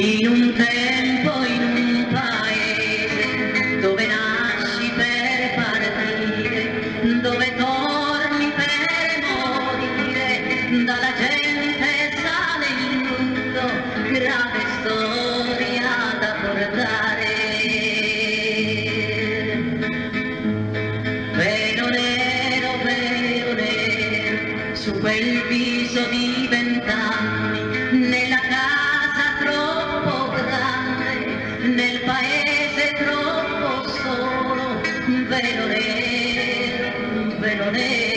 In un tempo, in un paese, dove nasci per partire, dove torni per morire, dalla gente sale il lutto, grave storia da portare. Velo nero, su quel viso di 20 anni, nella casa troppo grande, nel paese troppo solo, velo nero, velo nero.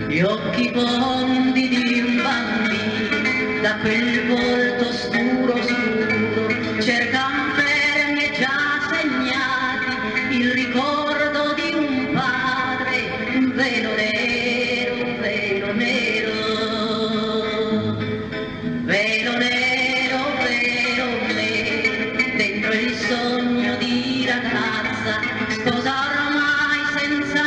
Gli occhi fondi di un bambino, da quel volto scuro scuro, cercan fermi e già segnati il ricordo di un padre, velo nero, velo nero. Velo nero, velo nero, dentro il sogno di ragazza, sposa ormai senza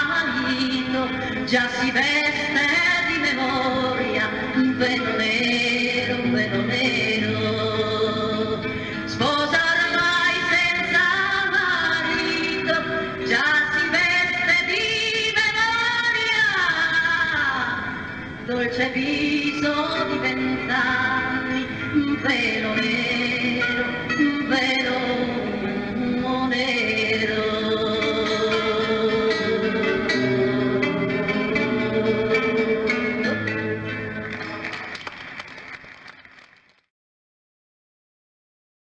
marito, già si veste di memoria, velo nero, velo nero. Sposa ormai senza marito, già si veste di memoria, dolce viso di 20 anni, velo nero.